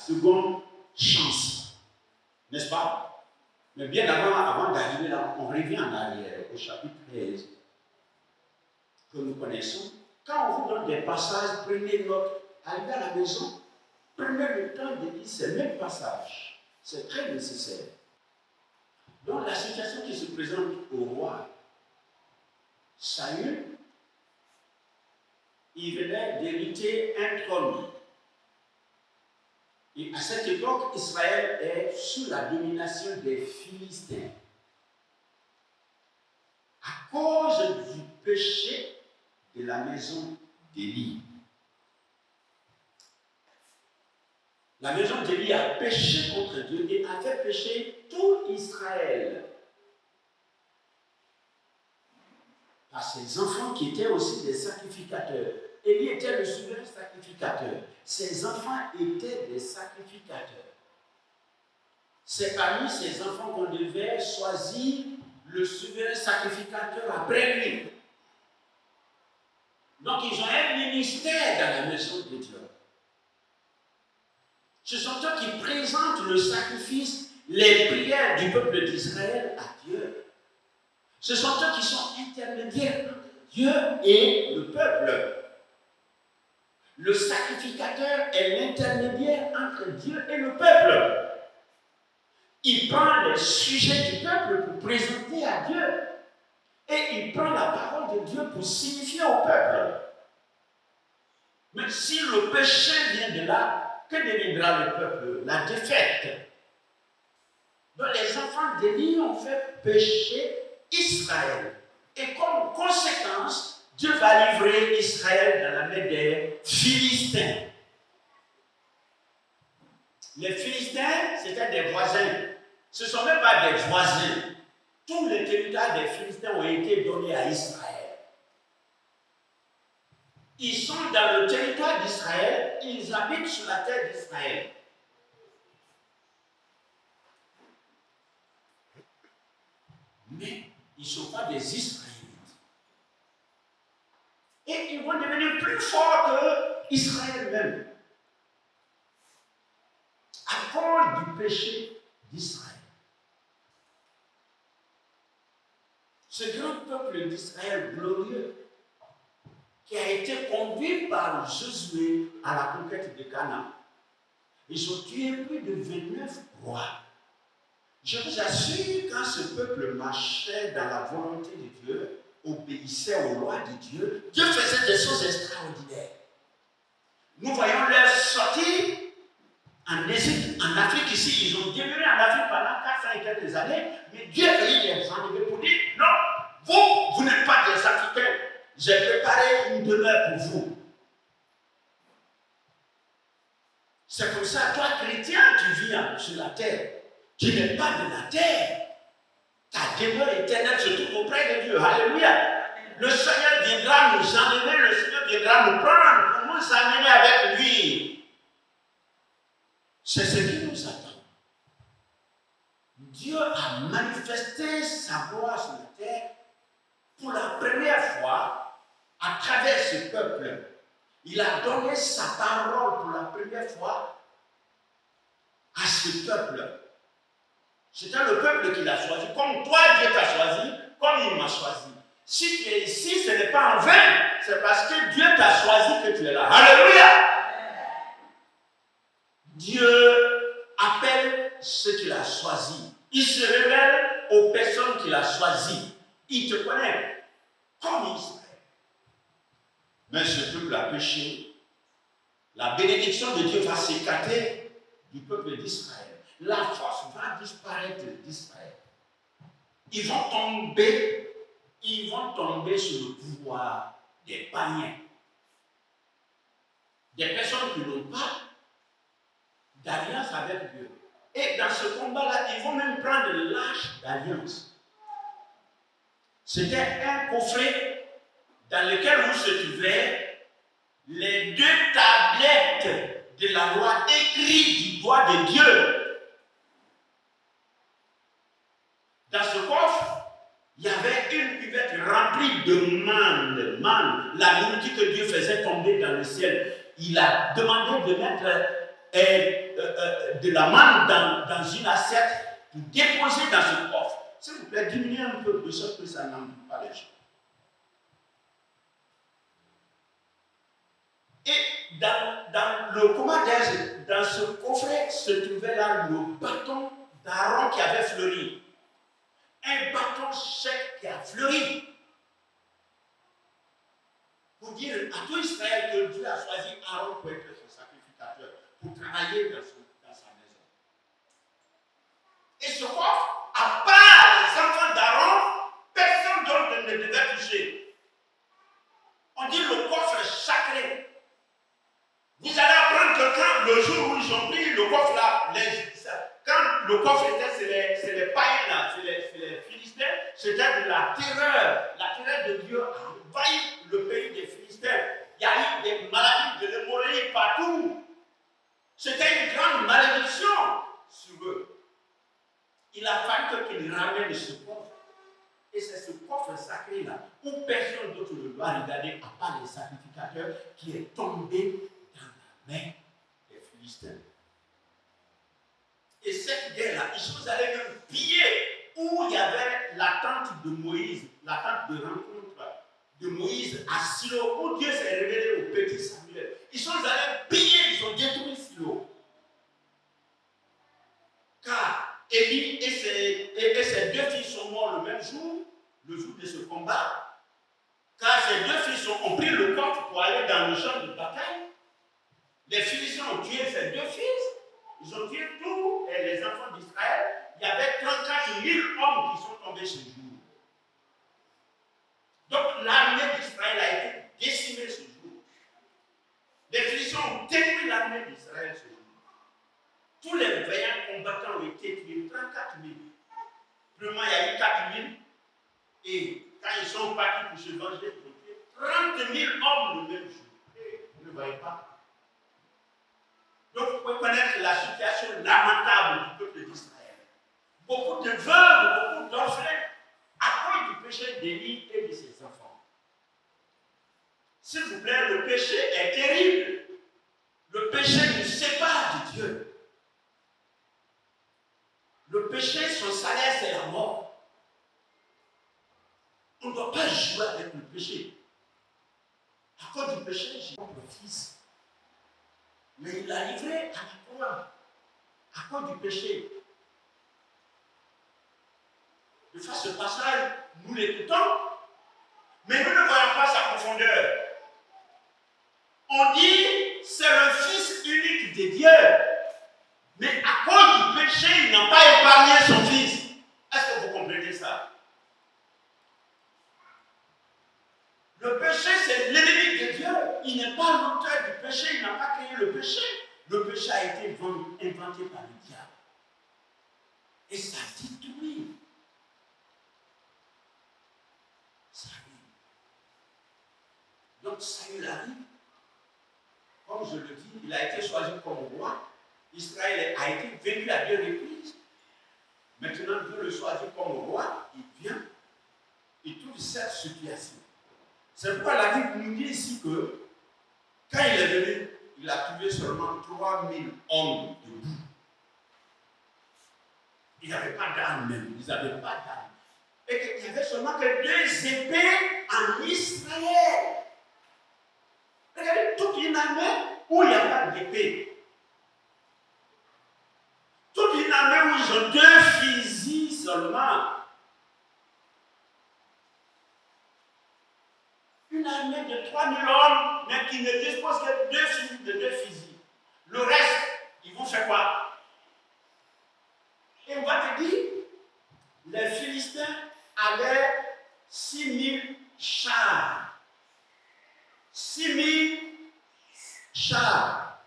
seconde chance. N'est-ce pas? Mais bien avant d'arriver là, on revient en arrière au chapitre 13 que nous connaissons. Quand on vous donne des passages, prenez note. Arrivez à la maison, prenez le temps de lire ces mêmes passages. C'est très nécessaire. Donc la situation qui se présente au roi Saül, il venait d'hériter un trône. Et à cette époque, Israël est sous la domination des Philistins. À cause du péché de la maison d'Élie. La maison d'Élie a péché contre Dieu et a fait pécher tout Israël. Par ses enfants qui étaient aussi des sacrificateurs. Élie était le souverain sacrificateur. Ses enfants étaient des sacrificateurs. C'est parmi ces enfants qu'on devait choisir le souverain sacrificateur après lui. Donc ils ont un ministère dans la maison de Dieu. Ce sont eux qui présentent le sacrifice, les prières du peuple d'Israël à Dieu. Ce sont eux qui sont intermédiaires entre Dieu et le peuple. Le sacrificateur est l'intermédiaire entre Dieu et le peuple. Il prend les sujets du peuple pour présenter à Dieu. Et il prend la parole de Dieu pour signifier au peuple. Mais si le péché vient de là, que deviendra le peuple? La défaite. Donc les enfants d'Élie ont fait pécher Israël. Et comme conséquence, Dieu va livrer Israël dans la main des Philistins. Les Philistins, c'était des voisins. Ce ne sont même pas des voisins. Tous les territoires des Philistins ont été donnés à Israël. Ils sont dans le territoire d'Israël, ils habitent sur la terre d'Israël. Mais ils ne sont pas des Israélites. Et ils vont devenir plus forts que Israël même. À cause du péché d'Israël. Ce grand peuple d'Israël glorieux, qui a été conduit par Josué à la conquête de Canaan. Ils ont tué plus de 29 rois. Je vous assure, quand ce peuple marchait dans la volonté de Dieu, obéissait aux lois de Dieu, Dieu faisait des choses extraordinaires. Nous voyons leur sortie en Égypte, en Afrique ici. Ils ont demeuré en Afrique pendant 400 et quelques années, mais Dieu a les enlever pour dire, non, vous n'êtes pas des Africains. J'ai préparé une demeure pour vous. C'est comme ça, toi, chrétien, tu vis sur la terre. Tu n'es pas de la terre. Ta demeure éternelle se trouve auprès de Dieu. Alléluia. Le Seigneur viendra nous enlever, le Seigneur viendra nous prendre pour nous amener avec lui. C'est ce qui nous attend. Dieu a manifesté sa gloire sur la terre pour la première fois. À travers ce peuple, il a donné sa parole pour la première fois à ce peuple. C'était le peuple qui l'a choisi. Comme toi, Dieu t'a choisi, comme il m'a choisi. Si tu es ici, ce n'est pas en vain. C'est parce que Dieu t'a choisi que tu es là. Alléluia! Dieu appelle ceux qu'il a choisis. Il se révèle aux personnes qu'il a choisies. Il te connaît comme Israël. Mais ce peuple a péché. La bénédiction de Dieu va s'écarter du peuple d'Israël. La force va disparaître d'Israël. Ils vont tomber sous le pouvoir des païens. Des personnes qui n'ont pas d'alliance avec Dieu. Et dans ce combat-là, ils vont même prendre l'âge d'alliance. C'était un coffret dans lequel vous se trouvez les deux tablettes de la loi écrites du doigt de Dieu. Dans ce coffre, il y avait une cuvette remplie de manne, la nourriture que Dieu faisait tomber dans le ciel. Il a demandé de mettre de la manne dans une assiette pour déposer dans ce coffre. S'il vous plaît, diminuez un peu de sorte que ça n'embête pas les gens. Et dans ce coffret se trouvait là le bâton d'Aaron qui avait fleuri. Un bâton sec qui a fleuri. Pour dire à tout Israël que Dieu a choisi Aaron pour être son sacrificateur, pour travailler dans sa maison. Et ce coffre, à part les enfants d'Aaron, personne d'autre ne devait toucher. On dit le coffre sacré. Vous allez apprendre que quand le jour où ils ont pris le coffre là, quand le coffre était, c'est les païens là, c'est les Philistins, c'était de la terreur de Dieu a envahi le pays des Philistins. Il y a eu des maladies, de l'hémorragie partout. C'était une grande malédiction sur eux. Il a fallu qu'ils ramènent ce coffre. Et c'est ce coffre sacré là, où personne d'autre ne doit regarder à part les sacrificateurs, qui est tombé dans la main des Philistins. Et cette guerre-là, ils sont allés même piller où il y avait la tente de Moïse, la tente de rencontre de Moïse à Silo, où Dieu s'est révélé au petit Samuel. Ils sont allés piller, ils ont détruit Silo. Car Élie et ses deux filles sont morts le même jour, le jour de ce combat. Car ces deux filles ont pris le coffre pour aller dans le champ de bataille. Les Philistins ont tué ces deux fils. Ils ont tué tous les enfants d'Israël. Il y avait 34 000 hommes qui sont tombés ce jour. Donc l'armée d'Israël a été décimée ce jour. Les Philistins ont détruit l'armée d'Israël ce jour. Tous les vaillants combattants ont été tués, 34 000. Premièrement, il y a eu 4 000. Et quand ils sont partis pour se venger, ils ont tué 30 000 hommes le même jour. Et vous ne voyez pas. Donc, vous pouvez connaître la situation lamentable du peuple d'Israël. Beaucoup de veuves, beaucoup d'orphelins, à cause du péché d'Élie et de ses enfants. S'il vous plaît, le péché est terrible. Le péché nous sépare de Dieu. Le péché, son salaire, c'est la mort. On ne doit pas jouer avec le péché. À cause du péché, j'ai mon fils. Mais il a livré à la croix à cause du péché. De faire ce passage, nous l'écoutons, mais nous ne voyons pas sa profondeur. On dit c'est le Fils unique de Dieu, mais à cause du péché, il n'a pas épargné son Fils. Est-ce que vous comprenez ça? Le péché, c'est l'ennemi de Dieu. Il n'est pas l'auteur du péché, il n'a pas créé le péché. Le péché a été inventé par le diable. Et ça détruit. Ça arrive. Donc Saül arrive. Comme je le dis, il a été choisi comme roi. Israël a été vaincu à 2 reprises. Maintenant, Dieu le choisit comme roi. Il vient. Il trouve cette situation. C'est pourquoi la Bible nous dit ici que quand il est venu, il a trouvé seulement 3000 hommes debout. Il n'y avait pas d'armes même. Ils n'avaient pas d'armes. Et qu'il n'y avait seulement que 2 épées en Israël. Regardez toute une armée où il n'y a pas d'épée. Toute une armée où ils ont 2 fusils seulement. Une armée de 3000 hommes, mais qui ne dispose que de 2 fusils. Le reste, ils vont faire quoi? Et on va te dire, les Philistins avaient 6000 chars. 6000 chars.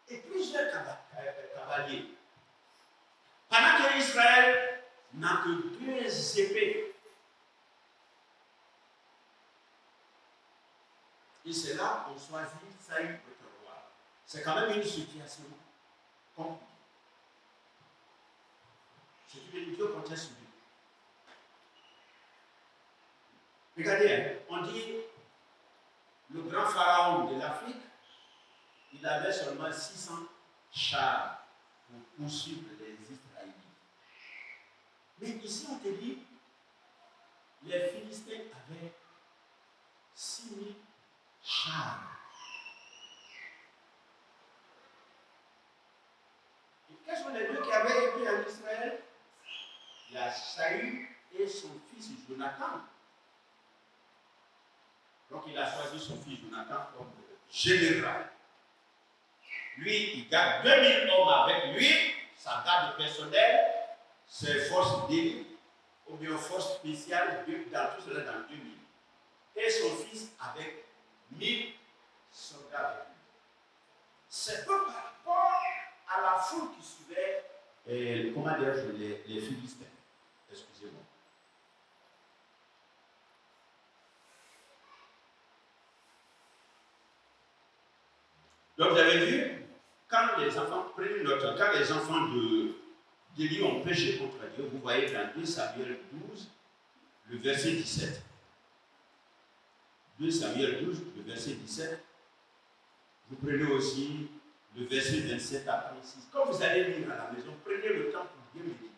Et plusieurs cavaliers. Pendant que Israël n'a que 2 épées. Et c'est là qu'on choisit Saül pour être roi. C'est quand même une situation compliquée. C'est une Dieu comptait sur lui. Regardez, on dit le grand pharaon de l'Afrique, il avait seulement 600 chars pour poursuivre les Israélites. Mais ici, on te dit, les Philistins avaient 6000 chars. Et quels sont les deux qui avaient été en Israël? Il y a Saül et son fils Jonathan. Donc il a choisi son fils Jonathan comme général. Lui, il garde 2000 hommes avec lui, sa garde personnelle, ses forces d'élite, ou bien forces spéciales, dans tout cela dans 2000. Et son fils avec 1000 soldats avec lui. C'est peu par rapport à la foule qui suivait, comment dire, les Philistins. Excusez-moi. Donc vous avez vu, quand les enfants prennent notre, quand les enfants d'Élie ont péché contre Dieu, vous voyez dans 2 Samuel 12, le verset 17. 2 Samuel 12, le verset 17. Vous prenez aussi le verset 27 à 36. Quand vous allez lire à la maison, prenez le temps pour bien méditer.